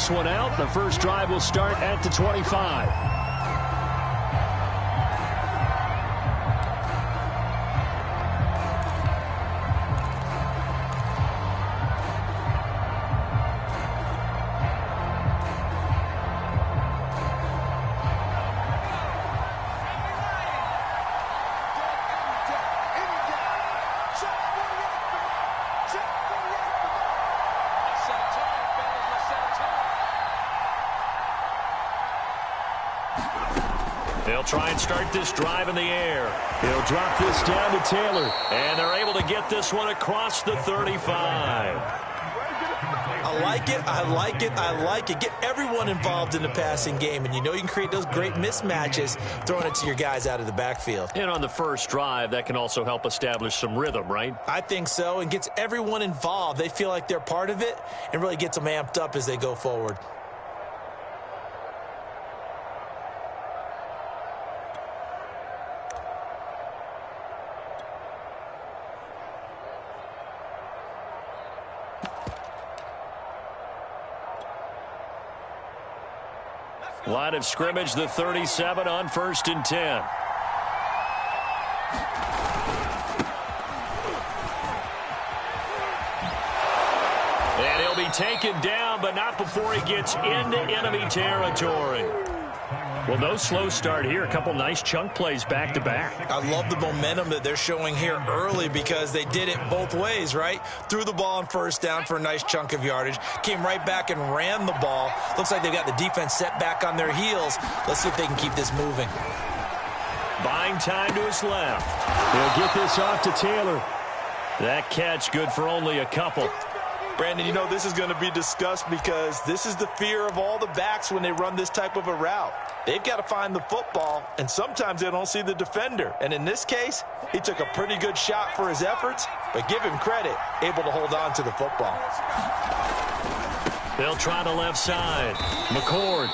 this one out. The first drive will start at the 25. They'll try and start this drive in the air. He'll drop this down to Taylor. And they're able to get this one across the 35. I like it, I like it, I like it. Get everyone involved in the passing game, and you know you can create those great mismatches throwing it to your guys out of the backfield. And on the first drive, that can also help establish some rhythm, right? I think so, and gets everyone involved. They feel like they're part of it and really gets them amped up as they go forward. Line of scrimmage, the 37 on 1st and 10. And he'll be taken down, but not before he gets into enemy territory. Well, no slow start here. A couple nice chunk plays back-to-back. I love the momentum that they're showing here early because they did it both ways, right? Threw the ball on first down for a nice chunk of yardage. Came right back and ran the ball. Looks like they've got the defense set back on their heels. Let's see if they can keep this moving. Buying time to his left. He'll get this off to Taylor. That catch good for only a couple. Brandon, you know this is going to be discussed because this is the fear of all the backs when they run this type of a route. They've got to find the football, and sometimes they don't see the defender. And in this case, he took a pretty good shot for his efforts, but give him credit, able to hold on to the football. They'll try the left side. McCord.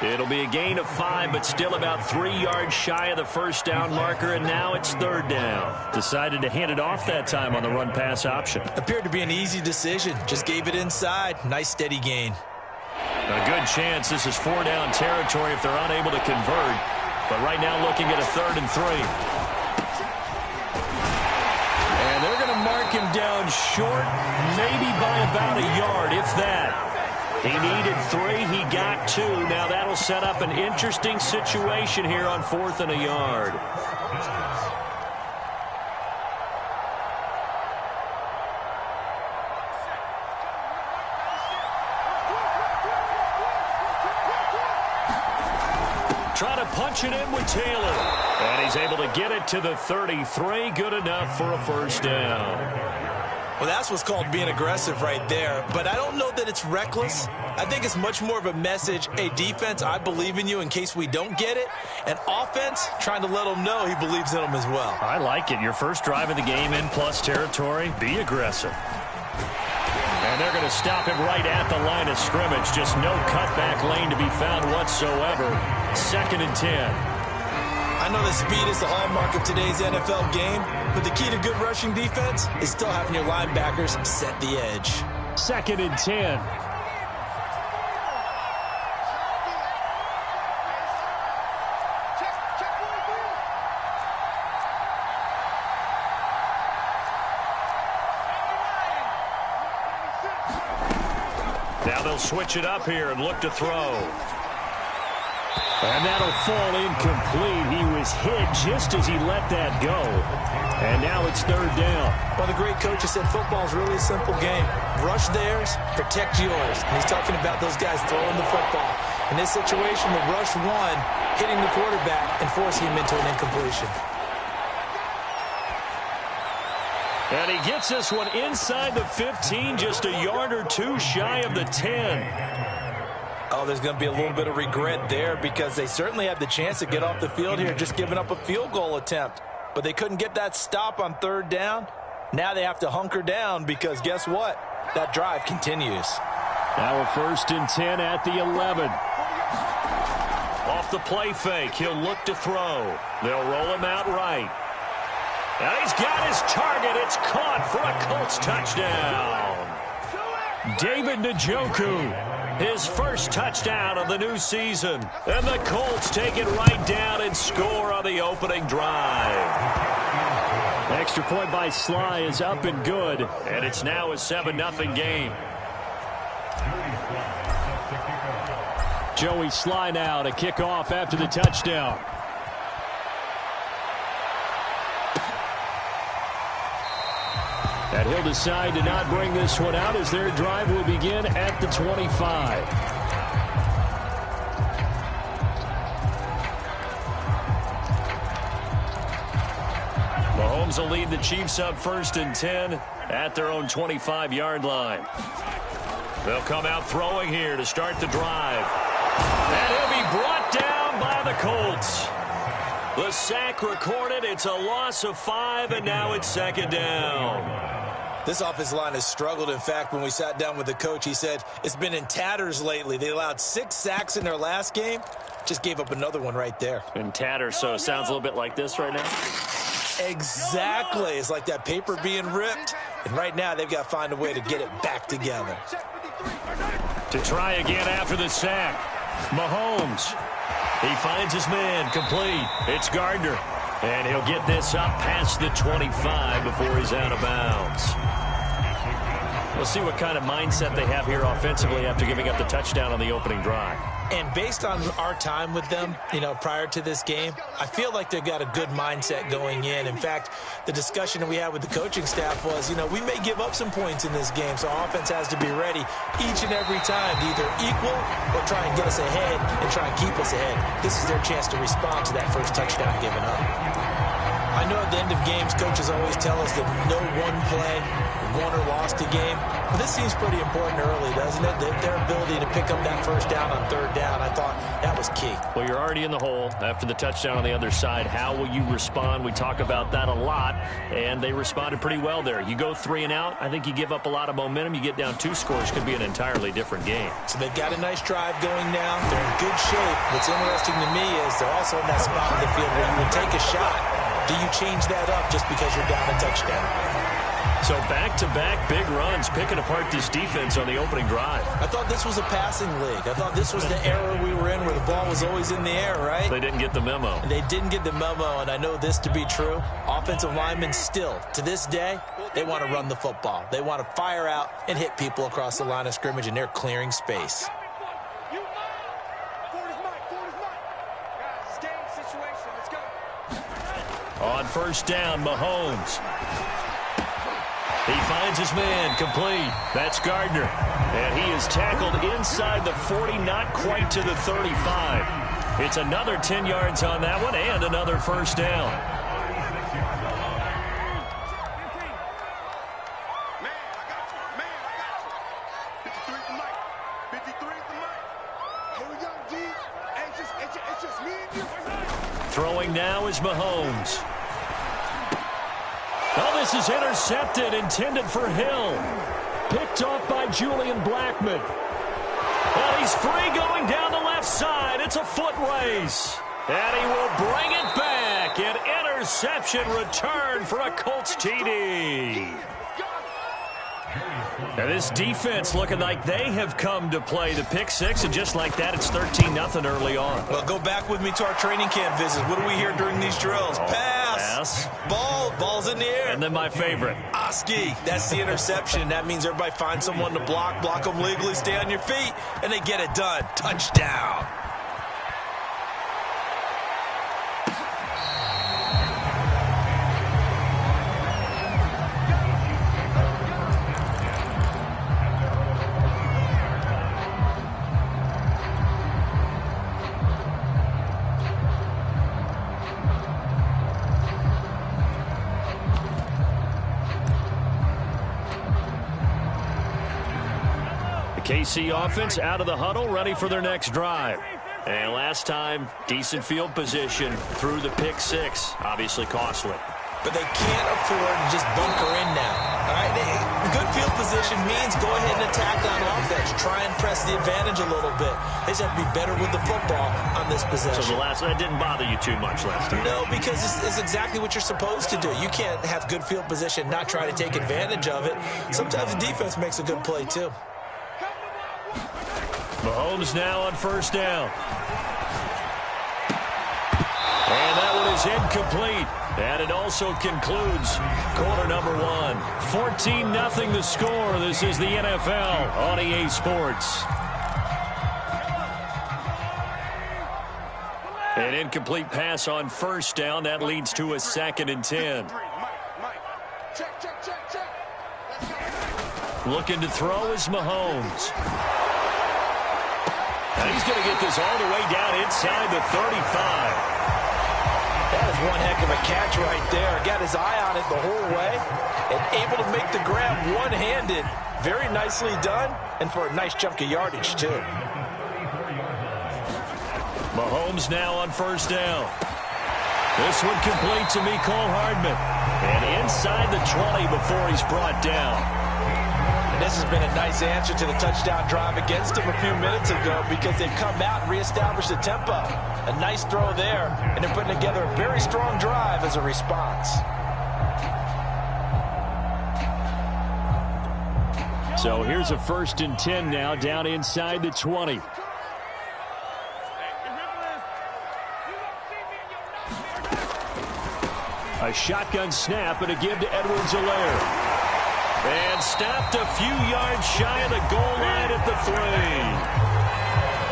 It'll be a gain of 5, but still about 3 yards shy of the first down marker, and now it's 3rd down. Decided to hand it off that time on the run-pass option. Appeared to be an easy decision. Just gave it inside. Nice, steady gain. A good chance this is 4-down territory if they're unable to convert. But right now looking at a 3rd and 3. And they're going to mark him down short, maybe by about a yard, if that. He needed 3, he got 2. Now that'll set up an interesting situation here on 4th and a yard. Try to punch it in with Taylor. And he's able to get it to the 33. Good enough for a first down. Well, that's what's called being aggressive right there. But I don't know that it's reckless. I think it's much more of a message, hey, defense, I believe in you in case we don't get it. And offense, trying to let him know he believes in them as well. I like it. Your first drive of the game in plus territory, be aggressive. And they're going to stop him right at the line of scrimmage. Just no cutback lane to be found whatsoever. 2nd and 10. I know that speed is the hallmark of today's NFL game, but the key to good rushing defense is still having your linebackers set the edge. 2nd and 10. Now they'll switch it up here and look to throw. And that'll fall incomplete. He was hit just as he let that go. And now it's 3rd down. Well, the great coach has said football is really a simple game. Rush theirs, protect yours. And he's talking about those guys throwing the football. In this situation, the rush won, hitting the quarterback and forcing him into an incompletion. And he gets this one inside the 15, just a yard or 2 shy of the 10. Oh, there's going to be a little bit of regret there because they certainly had the chance to get off the field here, just giving up a field goal attempt. But they couldn't get that stop on 3rd down. Now they have to hunker down because guess what? That drive continues. Now a 1st and 10 at the 11. Off the play fake, he'll look to throw. They'll roll him out right. And he's got his target. It's caught for a Colts touchdown. David Njoku. his first touchdown of the new season. And the Colts take it right down and score on the opening drive. Extra point by Sly is up and good, and it's now a 7-0 game. Joey Sly now to kick off after the touchdown. And he'll decide to not bring this one out as their drive will begin at the 25. Mahomes will lead the Chiefs up 1st and 10 at their own 25-yard line. They'll come out throwing here to start the drive. And he'll be brought down by the Colts. The sack recorded. It's a loss of 5, and now it's 2nd down. This offensive line has struggled. In fact, when we sat down with the coach, he said it's been in tatters lately. They allowed 6 sacks in their last game. Just gave up another one right there. In tatters, so it sounds a little bit like this right now? Exactly. It's like that paper being ripped. And right now, they've got to find a way to get it back together. To try again after the sack. Mahomes. He finds his man complete. It's Gardner. And he'll get this up past the 25 before he's out of bounds. We'll see what kind of mindset they have here offensively after giving up the touchdown on the opening drive. And based on our time with them, prior to this game, I feel like they've got a good mindset going in. In fact, the discussion that we had with the coaching staff was, we may give up some points in this game, so our offense has to be ready each and every time to either equal or try and get us ahead and try and keep us ahead. This is their chance to respond to that first touchdown given up. I know at the end of games, coaches always tell us that no one play won or lost a game. But this seems pretty important early, doesn't it? Their ability to pick up that first down on 3rd down, I thought that was key. Well, you're already in the hole after the touchdown on the other side. How will you respond? We talk about that a lot, and they responded pretty well there. You go 3 and out, I think you give up a lot of momentum. You get down 2 scores, could be an entirely different game. So they've got a nice drive going now. They're in good shape. What's interesting to me is they're also in that spot of the field where you would take a shot. Do you change that up just because you're down a touchdown? So back-to-back big runs, picking apart this defense on the opening drive. I thought this was a passing league. I thought this was the era we were in where the ball was always in the air, right? They didn't get the memo. They didn't get the memo, and I know this to be true. Offensive linemen still, to this day, they want to run the football. They want to fire out and hit people across the line of scrimmage, and they're clearing space. On 1st down, Mahomes. He finds his man complete. That's Gardner. And he is tackled inside the 40, not quite to the 35. It's another 10 yards on that one and another 1st down. Throwing now is Mahomes. Oh, this is intercepted, intended for Hill. Picked off by Julian Blackmon. Well, he's free going down the left side. It's a foot race. And he will bring it back. An interception return for a Colts TD. Now this defense looking like they have come to play the pick 6, and just like that, it's 13-0 early on. Well, go back with me to our training camp visit. What do we hear during these drills? Pass. Ball's in the air. And then my favorite. Oski. That's the interception. That means everybody finds someone to block them legally, stay on your feet, and they get it done. Touchdown. KC offense out of the huddle, ready for their next drive. And last time, decent field position through the pick 6. Obviously costly. But they can't afford to just bunker in now. All right, good field position means go ahead and attack on offense. Try and press the advantage a little bit. They just have to be better with the football on this possession. So that didn't bother you too much last time? No, because it's exactly what you're supposed to do. You can't have good field position, not try to take advantage of it. Sometimes the defense makes a good play too. Mahomes now on first down. And that one is incomplete. And it also concludes quarter number one. 14-0 the score. This is the NFL on EA Sports. An incomplete pass on first down. That leads to a 2nd and 10. Looking to throw is Mahomes. And he's going to get this all the way down inside the 35. That is one heck of a catch right there. Got his eye on it the whole way and able to make the grab one-handed. Very nicely done, and for a nice chunk of yardage, too. Mahomes now on first down. This one complete to Mecole Hardman. And inside the 20 before he's brought down. And this has been a nice answer to the touchdown drive against him a few minutes ago because they've come out and reestablished the tempo. A nice throw there, and they're putting together a very strong drive as a response. So here's a 1st and 10 now down inside the 20. A shotgun snap and a give to Edwards-Helaire. And stopped a few yards shy of the goal line at the 3.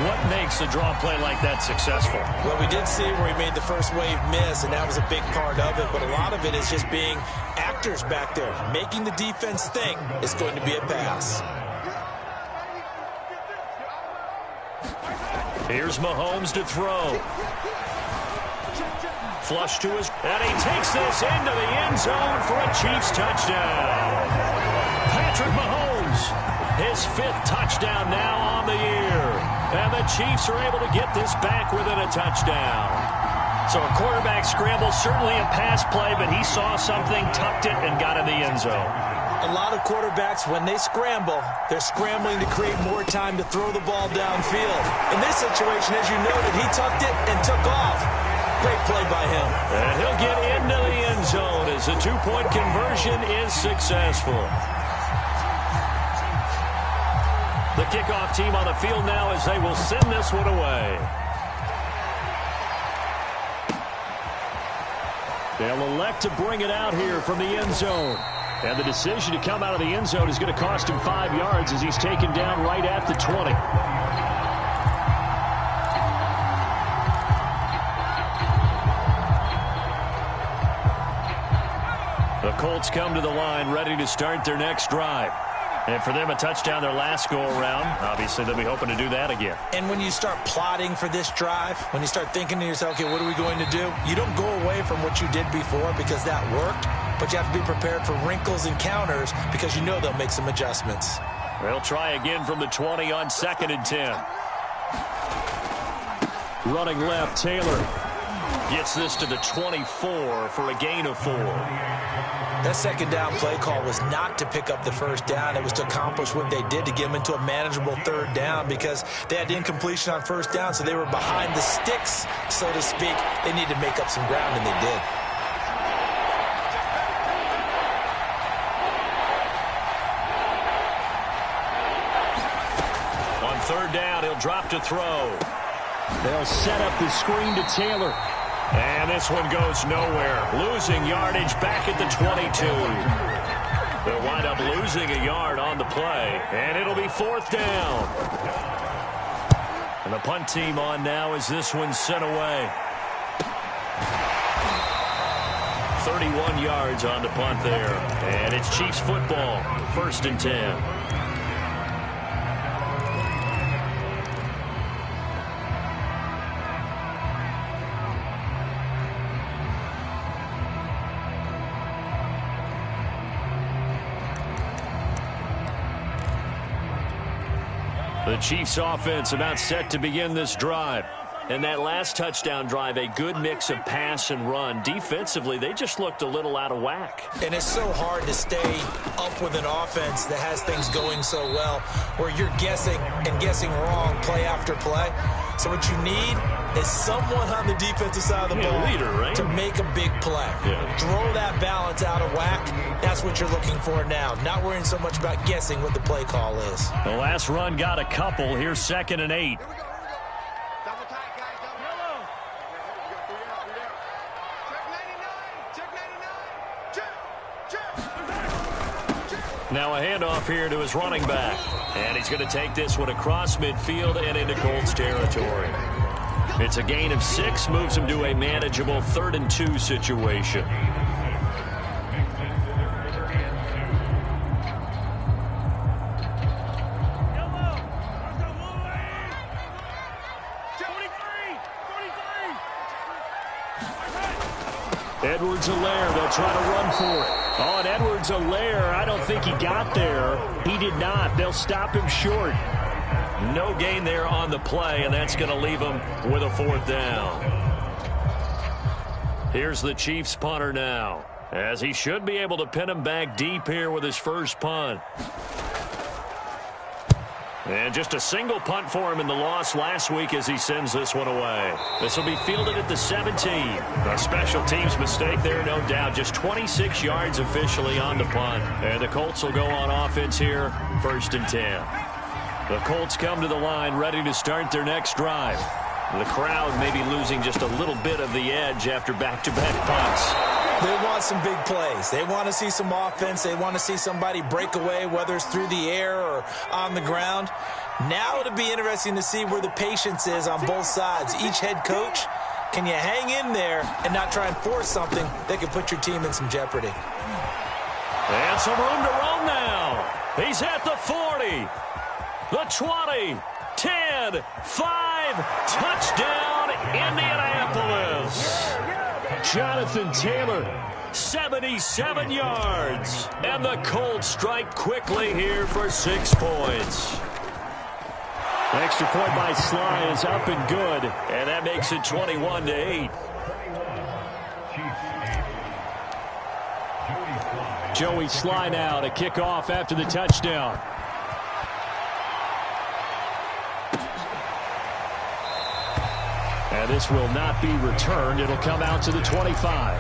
What makes a draw play like that successful? Well, we did see where he made the first wave miss, and that was a big part of it. But a lot of it is just being actors back there, making the defense think it's going to be a pass. Here's Mahomes to throw. Flush to his, and he takes this into the end zone for a Chiefs touchdown. Patrick Mahomes, his 5th touchdown now on the year. And the Chiefs are able to get this back within a touchdown. So a quarterback scramble, certainly a pass play, but he saw something, tucked it, and got in the end zone. A lot of quarterbacks, when they scramble, they're scrambling to create more time to throw the ball downfield. In this situation, as you noted, he tucked it and took off. Great play by him. And he'll get into the end zone as the 2-point conversion is successful. The kickoff team on the field now as they will send this one away. They'll elect to bring it out here from the end zone. And the decision to come out of the end zone is going to cost him 5 yards as he's taken down right at the 20. The Colts come to the line ready to start their next drive. And for them, a touchdown their last go-around. Obviously, they'll be hoping to do that again. And when you start plotting for this drive, when you start thinking to yourself, okay, what are we going to do? You don't go away from what you did before because that worked, but you have to be prepared for wrinkles and counters because you know they'll make some adjustments. They'll try again from the 20 on 2nd and 10. Running left, Taylor gets this to the 24 for a gain of 4. That 2nd down play call was not to pick up the 1st down. It was to accomplish what they did to get them into a manageable 3rd down because they had incompletion on 1st down, so they were behind the sticks, so to speak. They needed to make up some ground, and they did. On 3rd down, he'll drop to throw. They'll set up the screen to Taylor. And this one goes nowhere. Losing yardage back at the 22. They'll wind up losing a yard on the play. And it'll be 4th down. And the punt team on now as this one's sent away. 31 yards on the punt there. And it's Chiefs football. 1st and 10. The Chiefs offense about set to begin this drive. And that last touchdown drive, a good mix of pass and run. Defensively, they just looked a little out of whack. And it's so hard to stay up with an offense that has things going so well, where you're guessing and guessing wrong play after play. So what you need is someone on the defensive side of the ball leader, right? to make a big play. Yeah. Throw that balance out of whack. That's what you're looking for now. Not worrying so much about guessing what the play call is. The last run got a couple. Here's 2nd and 8. Now a handoff here to his running back. And he's going to take this one across midfield and into Colts territory. It's a gain of 6, moves him to a manageable 3rd and 2 situation. Edwards-Helaire, they'll try to run for it. Oh, and Edwards-Helaire, I don't think he got there. He did not. They'll stop him short. No gain there on the play, and that's going to leave him with a 4th down. Here's the Chiefs punter now, as he should be able to pin him back deep here with his first punt. And just a single punt for him in the loss last week as he sends this one away. This will be fielded at the 17. A special teams mistake there, no doubt. Just 26 yards officially on the punt. And the Colts will go on offense here, 1st and 10. The Colts come to the line ready to start their next drive. The crowd may be losing just a little bit of the edge after back-to-back punts. They want some big plays. They want to see some offense. They want to see somebody break away, whether it's through the air or on the ground. Now it'll be interesting to see where the patience is on both sides. Each head coach, can you hang in there and not try and force something that could put your team in some jeopardy? And some room to run now. He's at the 40, the 20, 10, 5, touchdown, Indianapolis. Jonathan Taylor, 77 yards. And the Colts strike quickly here for 6 points. Extra point by Sly is up and good. And that makes it 21-8. Joey Sly now to kick off after the touchdown. And this will not be returned. It'll come out to the 25.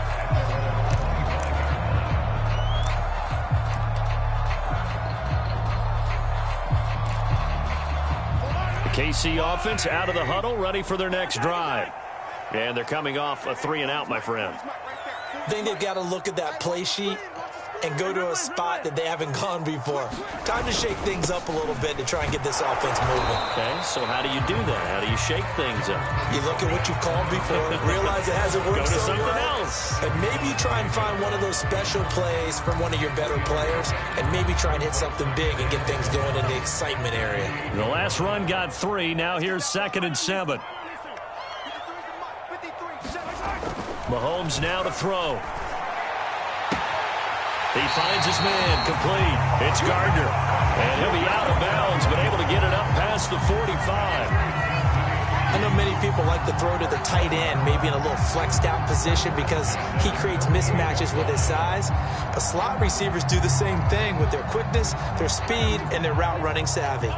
The KC offense out of the huddle, ready for their next drive. And they're coming off a 3-and-out, my friend. I think they've got to look at that play sheet and go to a spot that they haven't gone before. Time to shake things up a little bit to try and get this offense moving. Okay, so how do you do that? How do you shake things up? You look at what you've called before, realize it hasn't worked. Go to so something well, else. and maybe try and find one of those special plays from one of your better players, and maybe try and hit something big and get things going in the excitement area. The last run got 3. Now here's 2nd and 7. Mahomes now to throw. He finds his man, complete. It's Gardner. And he'll be out of bounds, but able to get it up past the 45. I know many people like to throw to the tight end, maybe in a little flexed out position because he creates mismatches with his size. But slot receivers do the same thing with their quickness, their speed, and their route running savvy.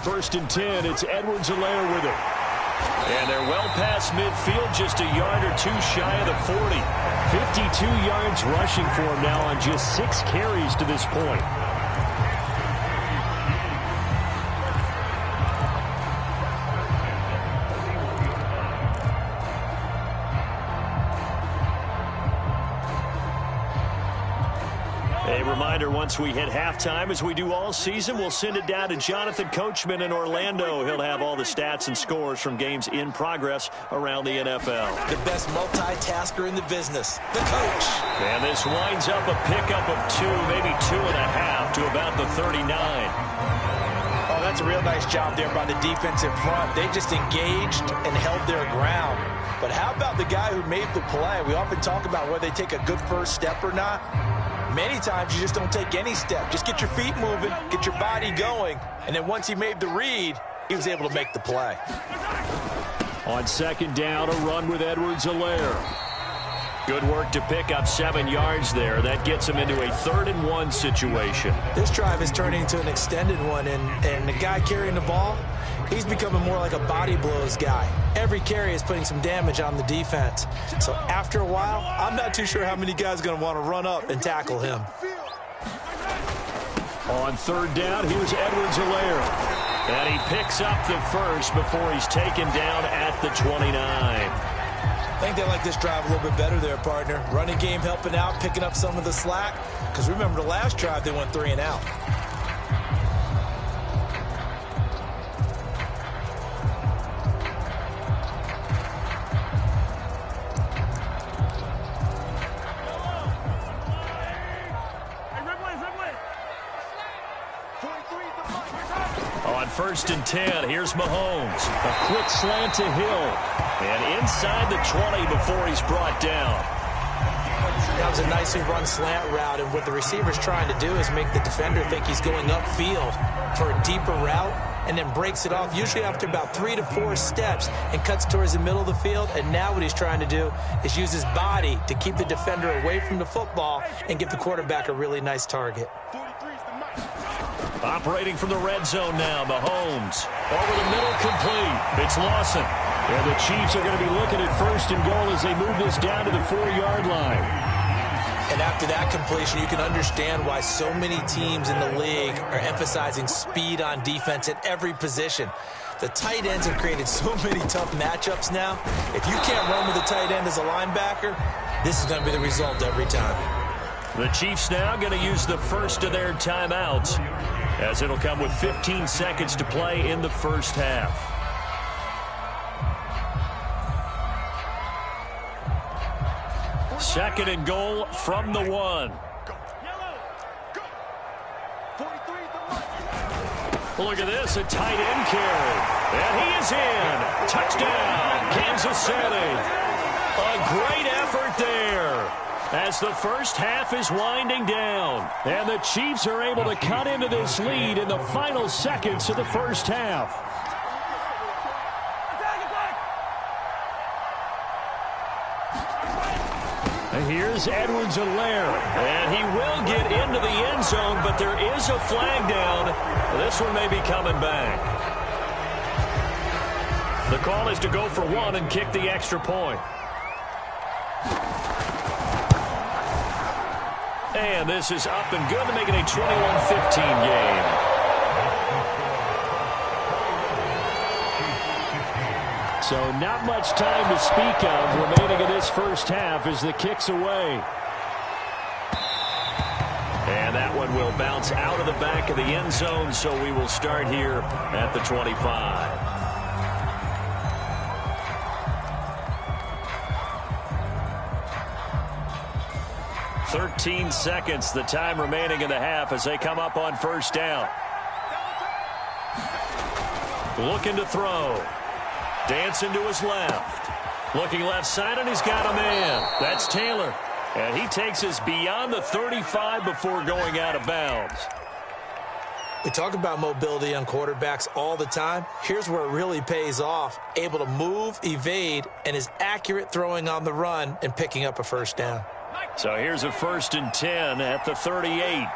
First and 10, it's Edwards-Helaire with it. And they're well past midfield, just a yard or 2 shy of the 40. 52 yards rushing for him now on just 6 carries to this point. A reminder, once we hit halftime, as we do all season, we'll send it down to Jonathan Coachman in Orlando. He'll have all the stats and scores from games in progress around the NFL. The best multitasker in the business, the coach. And this winds up a pickup of 2, maybe 2.5 to about the 39. Oh, that's a real nice job there by the defensive front. They just engaged and held their ground. But how about the guy who made the play? We often talk about whether they take a good first step or not. Many times you just don't take any step. Just get your feet moving, get your body going, and then once he made the read, he was able to make the play. On 2nd down, a run with Edwards-Helaire. Good work to pick up 7 yards there. That gets him into a 3rd-and-1 situation. This drive is turning into an extended one, and the guy carrying the ball, he's becoming more like a body blows guy. Every carry is putting some damage on the defense. So after a while, I'm not too sure how many guys are going to want to run up and tackle him. On 3rd down, here's Edwards-Helaire. And he picks up the first before he's taken down at the 29. I think they like this drive a little bit better there, partner. Running game helping out, picking up some of the slack. Because remember the last drive, they went 3 and out. On 1st and 10, here's Mahomes. A quick slant to Hill. And inside the 20 before he's brought down. That was a nicely run slant route, and what the receiver's trying to do is make the defender think he's going upfield for a deeper route, and then breaks it off, usually after about 3 to 4 steps, and cuts towards the middle of the field. And now what he's trying to do is use his body to keep the defender away from the football and give the quarterback a really nice target. Operating from the red zone now, Mahomes. Over the middle, complete. It's Lawson. And the Chiefs are going to be looking at 1st and goal as they move this down to the 4-yard line. And after that completion, you can understand why so many teams in the league are emphasizing speed on defense at every position. The tight ends have created so many tough matchups now. If you can't run with a tight end as a linebacker, this is going to be the result every time. The Chiefs now going to use the first of their timeouts, as it'll come with 15 seconds to play in the first half. Second and goal from the 1. Look at this, a tight end carry. And he is in. Touchdown, Kansas City. A great effort there as the first half is winding down. And the Chiefs are able to cut into this lead in the final seconds of the first half. Here's Edwards-Helaire, and he will get into the end zone, but there is a flag down. This one may be coming back. The call is to go for 1 and kick the extra point. And this is up and good to make it a 21-15 game. So not much time to speak of remaining in this first half as the kick's away. And that one will bounce out of the back of the end zone, so we will start here at the 25. "13 seconds, the time remaining in the half as they come up on 1st down. Looking to throw. Dancing to his left. Looking left side, and he's got a man. That's Taylor. And he takes us beyond the 35 before going out of bounds. We talk about mobility on quarterbacks all the time. Here's where it really pays off. Able to move, evade, and is accurate throwing on the run and picking up a 1st down. So here's a 1st and 10 at the 38.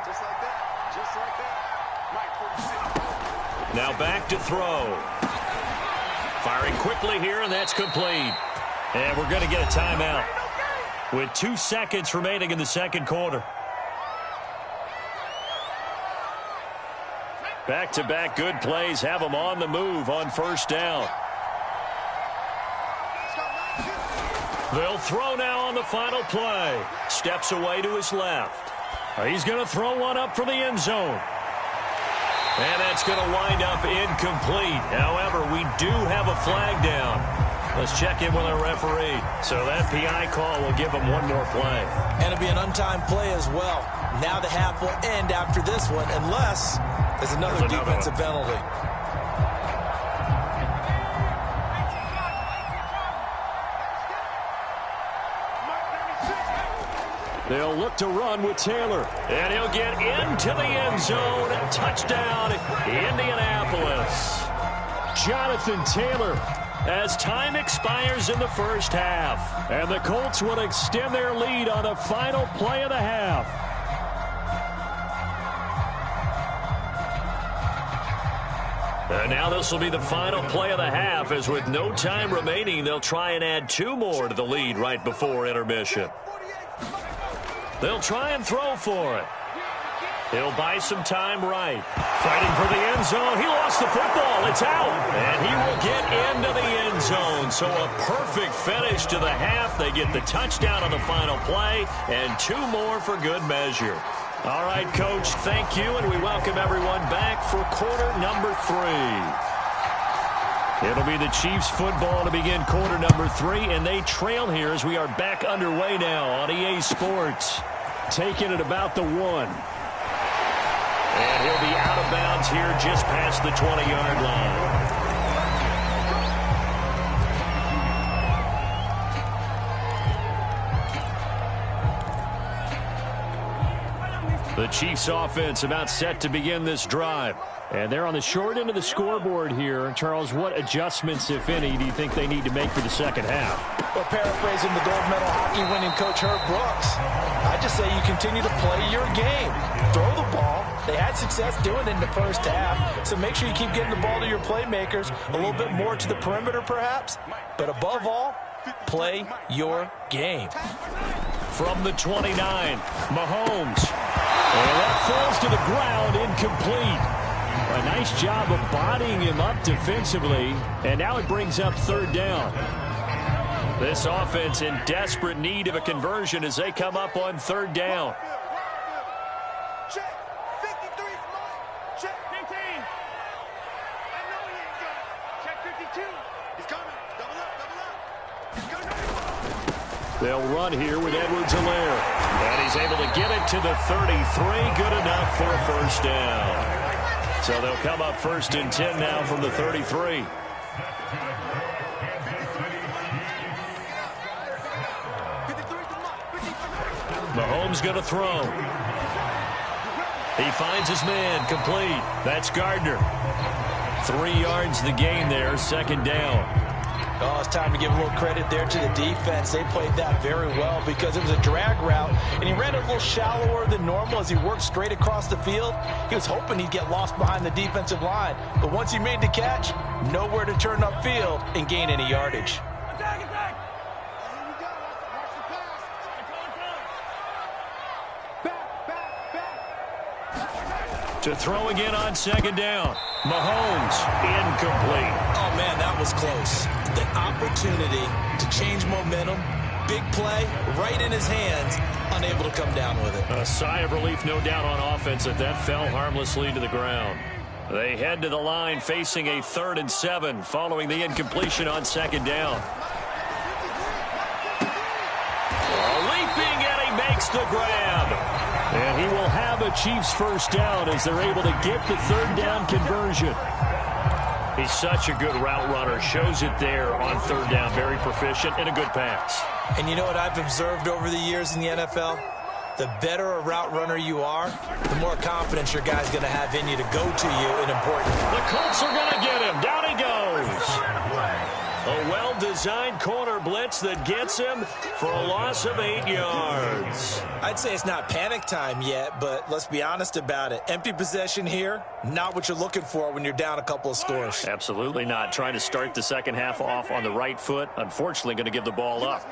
Now back to throw. Firing quickly here, and that's complete. And we're going to get a timeout with 2 seconds remaining in the second quarter. Back-to-back good plays have them on the move on 1st down. They'll throw now on the final play. Steps away to his left. He's going to throw one up for the end zone. And that's going to wind up incomplete. However, we do have a flag down. Let's check in with our referee. So that PI call will give him one more play. And it'll be an untimed play as well. Now the half will end after this one, unless there's another defensive penalty. They'll look to run with Taylor. And he'll get into the end zone. Touchdown, Indianapolis. Jonathan Taylor as time expires in the first half. And the Colts will extend their lead on the final play of the half. And now this will be the final play of the half, as with no time remaining, they'll try and add 2 more to the lead right before intermission. They'll try and throw for it. He'll buy some time right. Fighting for the end zone. He lost the football. It's out. And he will get into the end zone. So a perfect finish to the half. They get the touchdown on the final play, and 2 more for good measure. All right, Coach, thank you, and we welcome everyone back for quarter number 3. It'll be the Chiefs football to begin quarter number 3, and they trail here as we are back underway now on EA Sports. Taking it about the 1. And he'll be out of bounds here just past the 20-yard line. The Chiefs offense about set to begin this drive. And they're on the short end of the scoreboard here. Charles, what adjustments, if any, do you think they need to make for the second half? Well, paraphrasing the gold medal hockey winning coach Herb Brooks, I just say you continue to play your game. Throw the ball. They had success doing it in the first half, so make sure you keep getting the ball to your playmakers, a little bit more to the perimeter perhaps, but above all, play your game. From the 29, Mahomes. And that falls to the ground, incomplete. A nice job of bodying him up defensively, and now it brings up 3rd down. This offense in desperate need of a conversion as they come up on 3rd down. Check. 53 check. 15. I know he ain't got it. Check 52. He's coming. Double up. He's coming. They'll run here with Edwards-Helaire. And he's able to get it to the 33. Good enough for a 1st down. So they'll come up 1st and 10 now from the 33. Mahomes going to throw. He finds his man, complete. That's Gardner. 3 yards the gain there, 2nd down. Oh, it's time to give a little credit there to the defense. They played that very well because it was a drag route, and he ran a little shallower than normal as he worked straight across the field. He was hoping he'd get lost behind the defensive line, but once he made the catch, nowhere to turn upfield and gain any yardage. To throw again on 2nd down. Mahomes, incomplete. Oh, man, that was close. The opportunity to change momentum, big play, right in his hands, unable to come down with it. A sigh of relief, no doubt, on offense that fell harmlessly to the ground. They head to the line facing a 3rd and 7 following the incompletion on 2nd down. Leaping, and he makes the grab. And he will have a Chiefs 1st down as they're able to get the 3rd down conversion. He's such a good route runner. Shows it there on 3rd down. Very proficient and a good pass. And you know what I've observed over the years in the NFL? The better a route runner you are, the more confidence your guy's going to have in you to go to you in important. The Colts are going to get him. Down he goes. A well-designed corner blitz that gets him for a loss of 8 yards. I'd say it's not panic time yet, but let's be honest about it. Empty possession here, not what you're looking for when you're down a couple of scores. Absolutely not. Trying to start the second half off on the right foot. Unfortunately, going to give the ball up.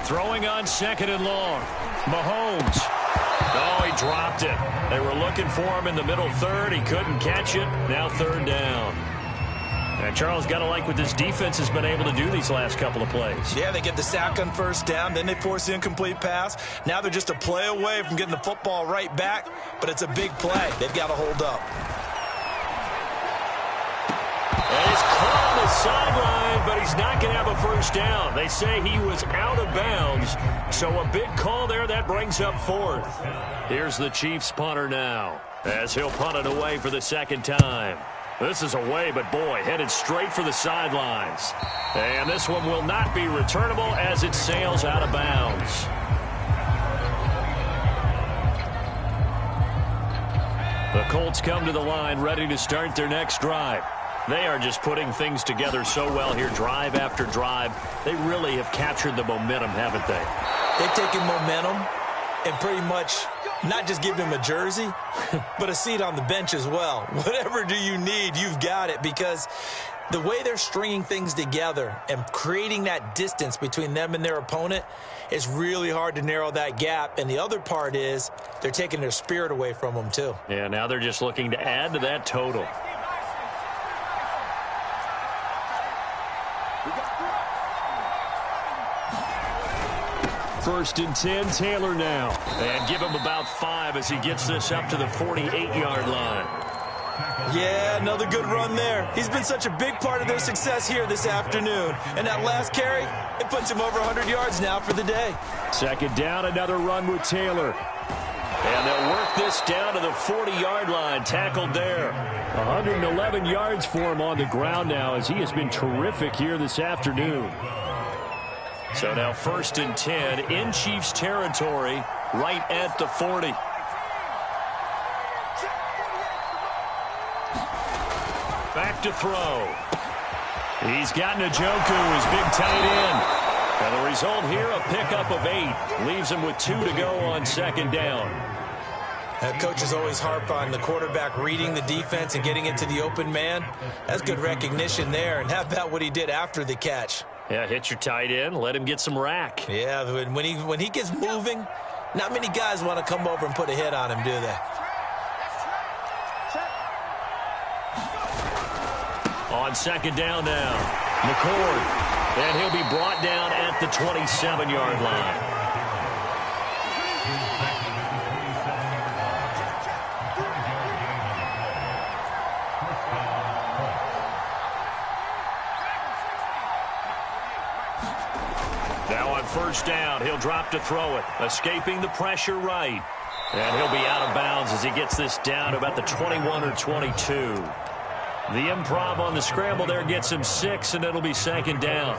Throwing on 2nd and long. Mahomes. Oh, he dropped it. They were looking for him in the middle 3rd. He couldn't catch it. Now 3rd down. And Charles, got to like what this defense has been able to do these last couple of plays. Yeah, they get the sack on 1st down. Then they force the incomplete pass. Now they're just a play away from getting the football right back. But it's a big play. They've got to hold up. And he's caught on the sideline, but he's not going to have a 1st down. They say he was out of bounds. So a big call there. That brings up 4th. Here's the Chiefs punter now as he'll punt it away for the 2nd time. This is away, but boy, headed straight for the sidelines. And this one will not be returnable as it sails out of bounds. The Colts come to the line ready to start their next drive. They are just putting things together so well here, drive after drive. They really have captured the momentum, haven't they? They've taken momentum and pretty much not just give him a jersey, but a seat on the bench as well. Whatever do you need, you've got it, because the way they're stringing things together and creating that distance between them and their opponent is really hard to narrow that gap. And the other part is they're taking their spirit away from them too. Yeah, now they're just looking to add to that total. First and 10, Taylor now. And give him about 5 as he gets this up to the 48-yard line. Yeah, another good run there. He's been such a big part of their success here this afternoon. And that last carry, it puts him over 100 yards now for the day. Second down, another run with Taylor. And they'll work this down to the 40-yard line, tackled there. 111 yards for him on the ground now as he has been terrific here this afternoon. So now first and 10 in Chiefs territory, right at the 40. Back to throw. He's got Njoku, his big tight end. And the result here, a pickup of 8. Leaves him with 2 to go on second down. Coaches always harp on the quarterback reading the defense and getting it to the open man. That's good recognition there. And how about what he did after the catch? Yeah, hit your tight end, let him get some rack. Yeah, when he gets moving, not many guys want to come over and put a hit on him, do they? On second down now, McCord. And he'll be brought down at the 27-yard line. Now on first down, he'll drop to throw it, escaping the pressure right. And he'll be out of bounds as he gets this down to about the 21 or 22. The improv on the scramble there gets him 6, and it'll be second down.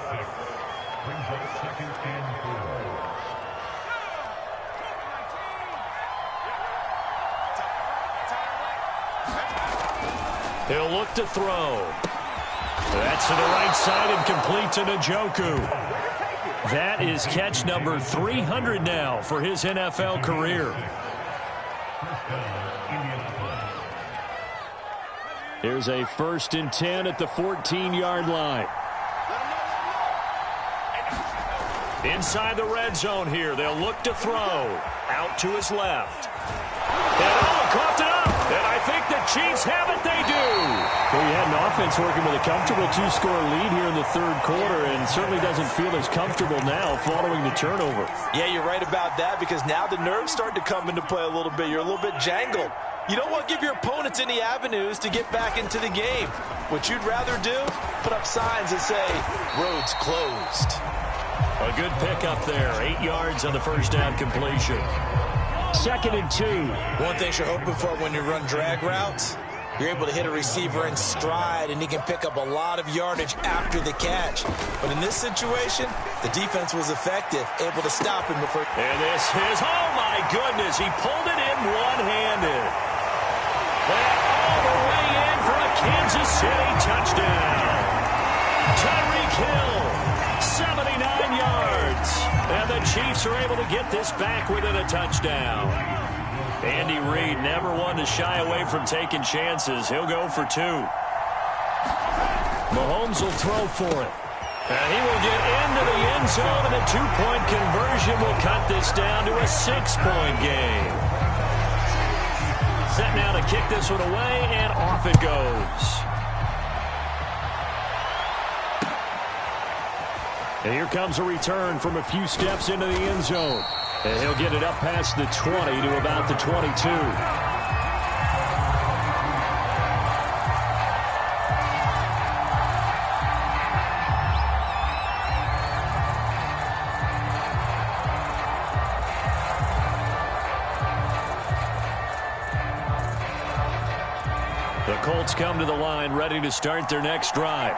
He'll look to throw. That's to the right side and complete to Njoku. That is catch number 300 now for his NFL career. Here's a first and 10 at the 14-yard line. Inside the red zone here. They'll look to throw. Out to his left. And coughed it up. And I think the Chiefs have it. They do. Well, you had an offense working with a comfortable 2-score lead here in the third quarter, and certainly doesn't feel as comfortable now following the turnover. Yeah, you're right about that, because now the nerves start to come into play a little bit. You're a little bit jangled. You don't want to give your opponents any avenues to get back into the game. What you'd rather do, put up signs that say, roads closed. A good pickup there. 8 yards on the first down completion. Second and 2. One thing you're hoping for when you run drag routes, you're able to hit a receiver in stride, and he can pick up a lot of yardage after the catch. But in this situation, the defense was effective, able to stop him before. And this is, oh my goodness, he pulled it in one-handed. And all the way in for a Kansas City touchdown. Tyreek Hill, 79 yards. And the Chiefs are able to get this back within a touchdown. Andy Reid never one to shy away from taking chances. He'll go for 2. Mahomes will throw for it. And he will get into the end zone, and a 2-point conversion will cut this down to a 6-point game. Set now to kick this one away, and off it goes. And here comes a return from a few steps into the end zone. And he'll get it up past the 20 to about the 22. The Colts come to the line ready to start their next drive.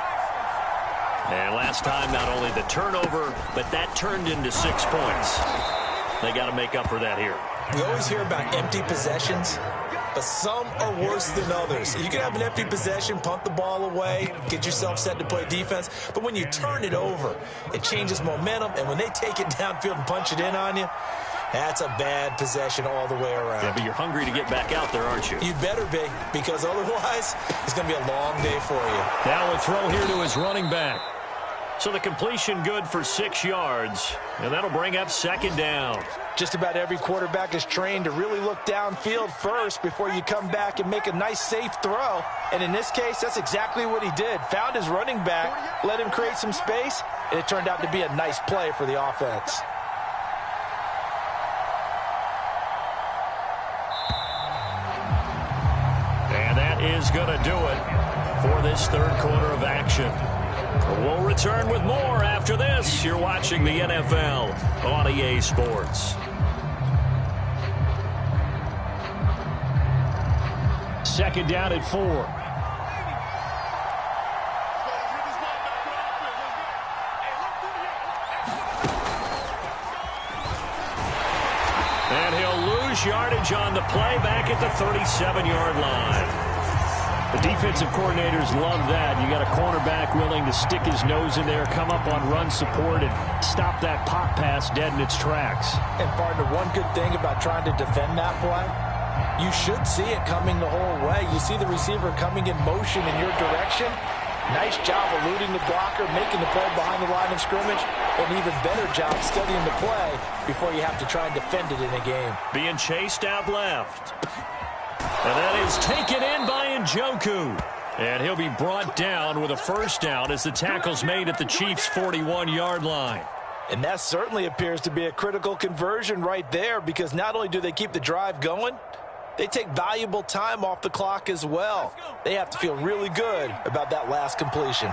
And last time, not only the turnover, but that turned into 6 points. They got to make up for that here. We always hear about empty possessions. but some are worse than others. You can have an empty possession, punt the ball away, get yourself set to play defense, but when you turn it over, it changes momentum, and when they take it downfield and punch it in on you, that's a bad possession all the way around. Yeah, but you're hungry to get back out there, aren't you? You better be, because otherwise, it's going to be a long day for you. Now a throw here to his running back. So the completion good for 6 yards, and that'll bring up second down. Just about every quarterback is trained to really look downfield first before you come back and make a nice, safe throw. And in this case, that's exactly what he did. Found his running back, let him create some space, and it turned out to be a nice play for the offense. And that is going to do it for this third quarter of action. We'll return with more after this. You're watching the NFL on EA Sports. Second down at 4. And he'll lose yardage on the play back at the 37-yard line. The defensive coordinators love that. You got a cornerback willing to stick his nose in there, come up on run support, and stop that pop pass dead in its tracks. And, partner, one good thing about trying to defend that play, you should see it coming the whole way. You see the receiver coming in motion in your direction. Nice job eluding the blocker, making the play behind the line of scrimmage. An even better job studying the play before you have to try and defend it in a game. Being chased out left. And that is taken in by Njoku. And he'll be brought down with a first down as the tackle's made at the Chiefs' 41-yard line. And that certainly appears to be a critical conversion right there, because not only do they keep the drive going, they take valuable time off the clock as well. They have to feel really good about that last completion.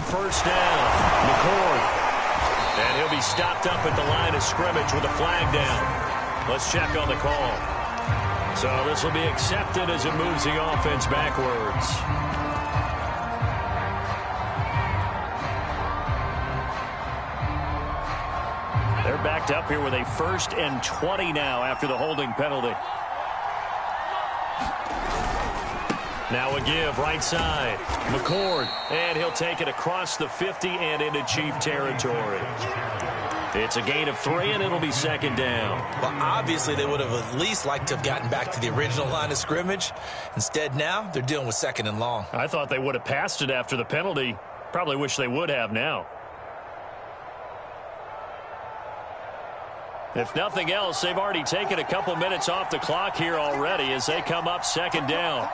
First down, McCord. And he'll be stopped up at the line of scrimmage with a flag down. Let's check on the call. So this will be accepted as it moves the offense backwards. They're backed up here with a 1st and 20 now after the holding penalty. Now a give, right side. McCord, and he'll take it across the 50 and into Chief territory. It's a gain of 3, and it'll be second down. Well, obviously they would have at least liked to have gotten back to the original line of scrimmage. Instead, now they're dealing with 2nd and long. I thought they would have passed it after the penalty. Probably wish they would have now. If nothing else, they've already taken a couple minutes off the clock here already as they come up second down.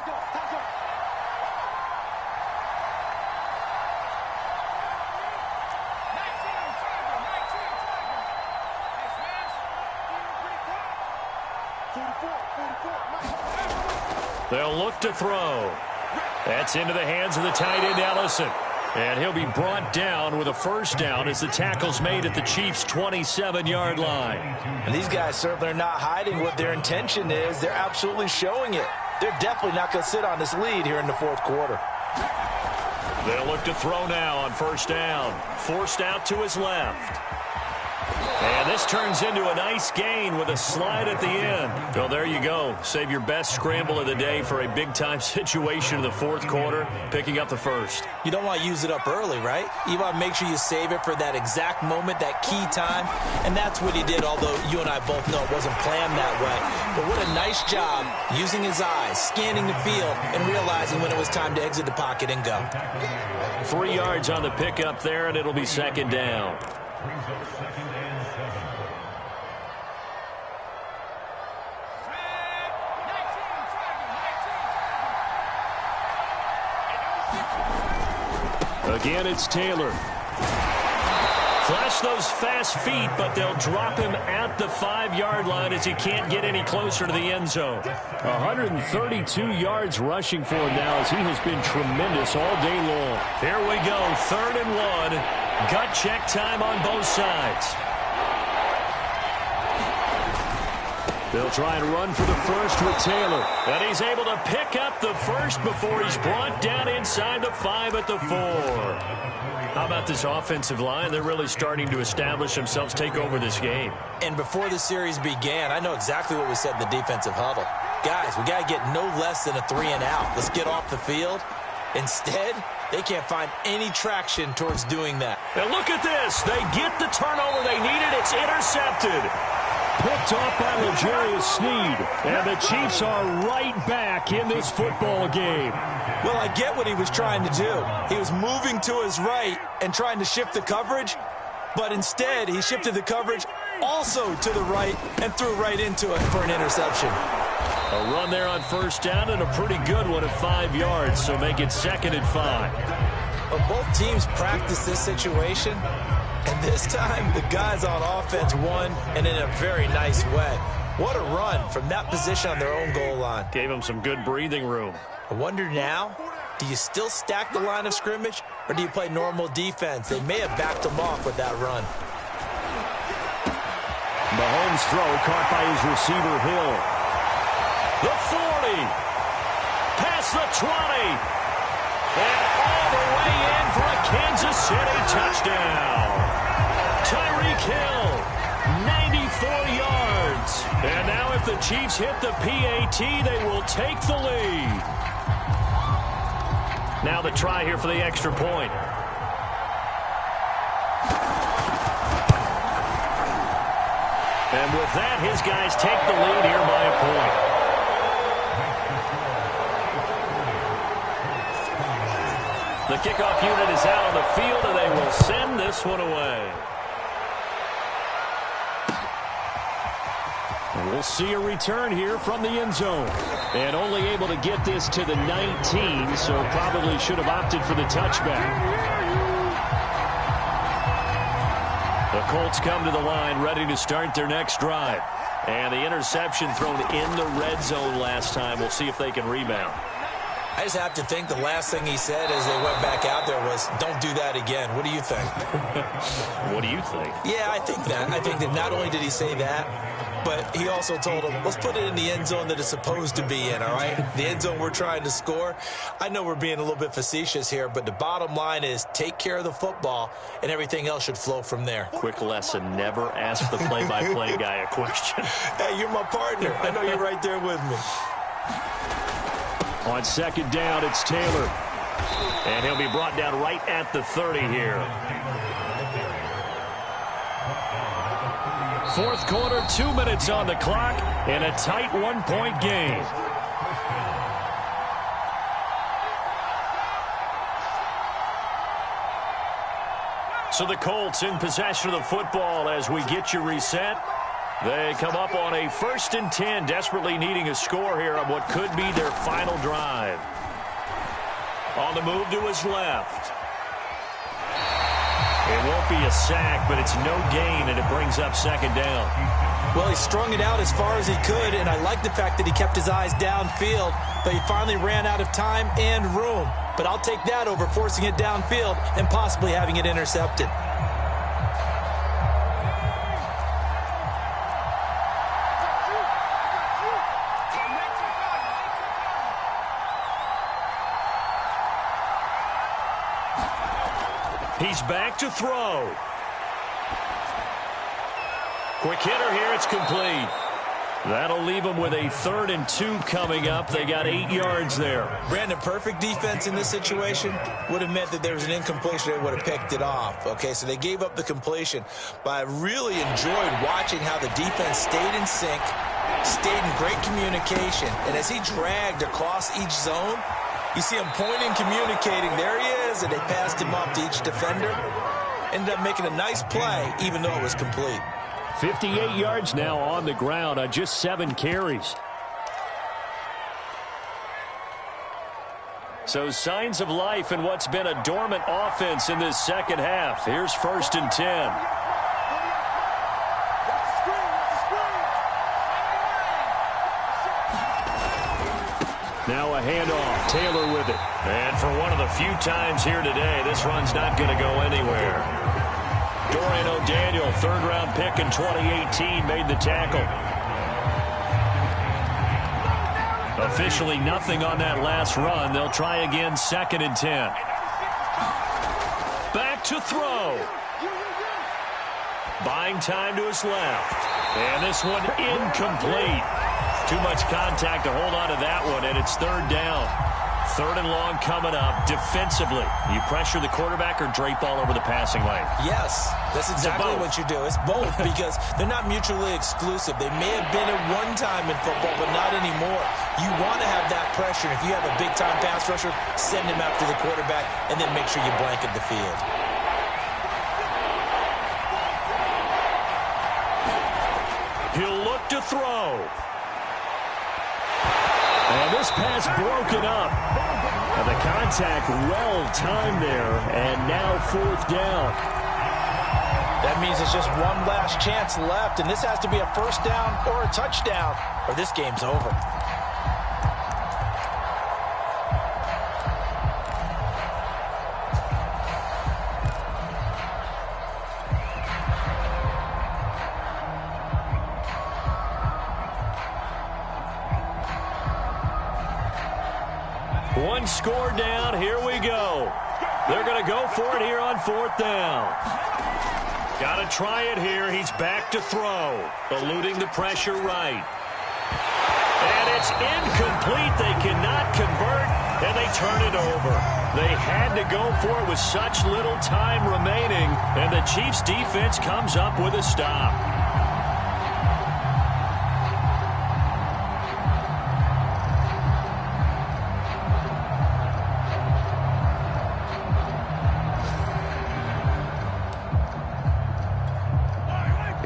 They'll look to throw. That's into the hands of the tight end, Ellison. And he'll be brought down with a first down as the tackle's made at the Chiefs' 27-yard line. And these guys certainly are not hiding what their intention is. They're absolutely showing it. They're definitely not going to sit on this lead here in the 4th quarter. They'll look to throw now on first down. Forced out to his left. And this turns into a nice gain with a slide at the end. Well, there you go. Save your best scramble of the day for a big-time situation in the 4th quarter, picking up the first. You don't want to use it up early, right? You want to make sure you save it for that exact moment, that key time. And that's what he did, although you and I both know it wasn't planned that way. But what a nice job using his eyes, scanning the field, and realizing when it was time to exit the pocket and go. 3 yards on the pickup there, and it'll be second down. Again, it's Taylor. Flash those fast feet, but they'll drop him at the 5-yard line as he can't get any closer to the end zone. 132 yards rushing for him now as he has been tremendous all day long. Here we go, 3rd and 1. Gut check time on both sides. They'll try and run for the first with Taylor. And he's able to pick up the first before he's brought down inside the 5 at the 4. How about this offensive line? They're really starting to establish themselves, take over this game. And before the series began, I know exactly what we said in the defensive huddle. Guys, we got to get no less than a 3 and out. Let's get off the field. Instead, they can't find any traction towards doing that. And look at this. They get the turnover they needed. It's intercepted. Picked off by L'Jarius Sneed. And the Chiefs are right back in this football game. Well, I get what he was trying to do. He was moving to his right and trying to shift the coverage. But instead, he shifted the coverage also to the right and threw right into it for an interception. A run there on first down and a pretty good one at 5 yards, so make it 2nd and 5. Well, both teams practice this situation, and this time the guys on offense won, and in a very nice way. What a run from that position on their own goal line. Gave them some good breathing room. I wonder now, do you still stack the line of scrimmage, or do you play normal defense? They may have backed them off with that run. Mahomes' throw caught by his receiver, Hill. The 40, past the 20, and all the way in for a Kansas City touchdown. Tyreek Hill, 94 yards. And now if the Chiefs hit the PAT, they will take the lead. Now the try here for the extra point. And with that, his guys take the lead here by a point. The kickoff unit is out on the field, and they will send this one away. And we'll see a return here from the end zone. And only able to get this to the 19, so probably should have opted for the touchback. The Colts come to the line, ready to start their next drive. And the interception thrown in the red zone last time. We'll see if they can rebound. I just have to think the last thing he said as they went back out there was, don't do that again. What do you think? What do you think? Yeah, I think that. I think that not only did he say that, but he also told him, let's put it in the end zone that it's supposed to be in, all right? The end zone we're trying to score. I know we're being a little bit facetious here, but the bottom line is take care of the football, and everything else should flow from there. Quick lesson, never ask the play-by-play guy a question. Hey, you're my partner. I know you're right there with me. On second down, it's Taylor. And he'll be brought down right at the 30 here. Fourth quarter, 2 minutes on the clock, and a tight 1-point game. So the Colts in possession of the football as we get you reset. They come up on a 1st and 10, desperately needing a score here on what could be their final drive. On the move to his left. It won't be a sack, but it's no gain, and it brings up 2nd down. Well, he strung it out as far as he could, and I like the fact that he kept his eyes downfield, but he finally ran out of time and room. But I'll take that over forcing it downfield and possibly having it intercepted. He's back to throw. Quick hitter here, it's complete. That'll leave them with a 3rd and 2 coming up. They got 8 yards there. Brandon, perfect defense in this situation would have meant that there was an incompletion. They would have picked it off. Okay, so they gave up the completion. But I really enjoyed watching how the defense stayed in sync, stayed in great communication. And as he dragged across each zone, you see him pointing, communicating. There he is, and they passed him off to each defender. Ended up making a nice play, even though it was complete. 58 yards now on the ground on just 7 carries. So signs of life in what's been a dormant offense in this second half. Here's 1st and 10. Now a handoff. Taylor with it. And for one of the few times here today, this run's not going to go anywhere. Dorian O'Daniel, 3rd-round pick in 2018, made the tackle. Officially nothing on that last run. They'll try again, 2nd and 10. Back to throw. Buying time to his left. And this one incomplete. Too much contact to hold on to that one, and it's 3rd down. 3rd and long coming up. Defensively, you pressure the quarterback or drape all over the passing lane? Yes, that's exactly what you do. It's both because they're not mutually exclusive. They may have been at one time in football, but not anymore. You want to have that pressure. If you have a big-time pass rusher, send him after the quarterback, and then make sure you blanket the field. He'll look to throw. And this pass broken up. And the contact well-timed there. And now 4th down. That means it's just one last chance left, and this has to be a 1st down or a touchdown, or this game's over. One score down. Here we go. They're going to go for it here on 4th down. Got to try it here. He's back to throw. Eluding the pressure right. And it's incomplete. They cannot convert, and they turn it over. They had to go for it with such little time remaining, and the Chiefs' defense comes up with a stop.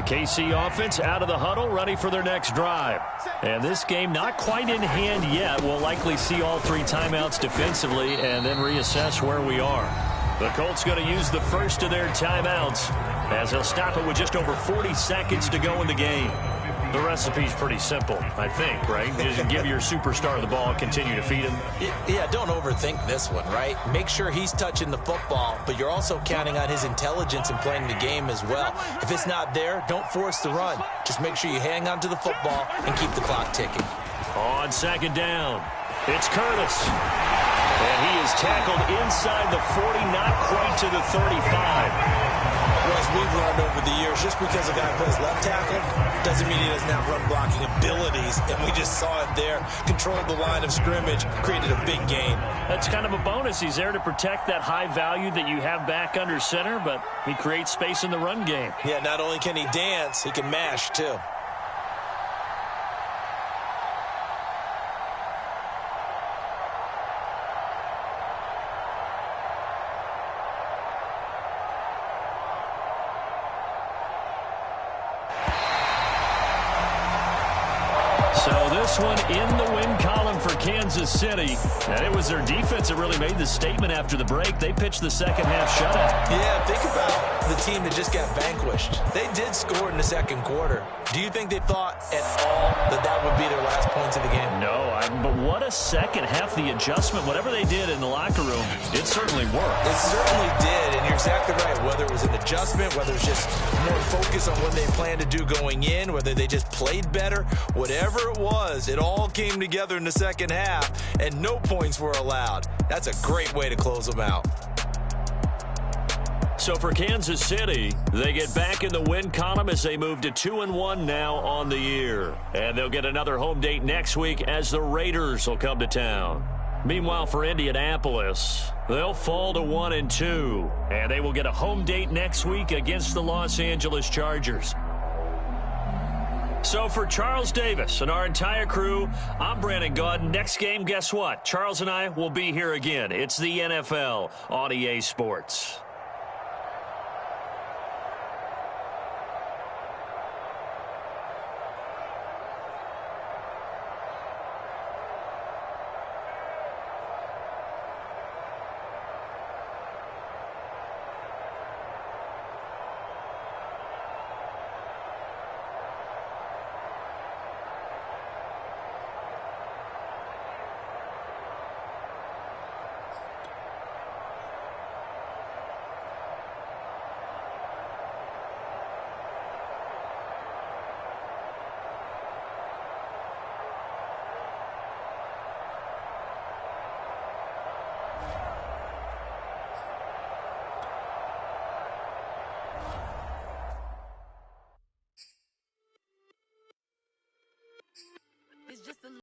KC offense out of the huddle, ready for their next drive. And this game not quite in hand yet. We'll likely see all 3 timeouts defensively and then reassess where we are. The Colts going to use the first of their timeouts as they'll stop it with just over 40 seconds to go in the game. The recipe's pretty simple, I think, right? Just give your superstar the ball, continue to feed him. Yeah, don't overthink this one, right? Make sure he's touching the football, but you're also counting on his intelligence in playing the game as well. If it's not there, don't force the run. Just make sure you hang on to the football and keep the clock ticking. On 2nd down, it's Curtis. And he is tackled inside the 40, not quite to the 35. Well, as we've learned over the years, just because a guy plays left tackle doesn't mean he doesn't have run-blocking abilities, and we just saw it there. Controlled the line of scrimmage, created a big gain. That's kind of a bonus. He's there to protect that high value that you have back under center, but he creates space in the run game. Yeah, not only can he dance, he can mash, too. So this one in the win column for Kansas City. And it was their defense that really made the statement after the break. They pitched the second half shutout. Yeah, think about the team that just got vanquished. They did score in the 2nd quarter. Do you think they thought at all that that would be their last points of the game? No, but what a second half. The adjustment, whatever they did in the locker room, it certainly worked. It certainly did, and you're exactly right. Whether it was an adjustment, whether it's just more focus on what they planned to do going in, whether they just played better, whatever it was, it all came together in the 2nd half, and no points were allowed. That's a great way to close them out. So for Kansas City, they get back in the win column as they move to 2-1 now on the year. And they'll get another home date next week as the Raiders will come to town. Meanwhile, for Indianapolis, they'll fall to 1-2. And they will get a home date next week against the Los Angeles Chargers. So for Charles Davis and our entire crew, I'm Brandon Gaud. Next game, guess what? Charles and I will be here again. It's the NFL on EA Sports.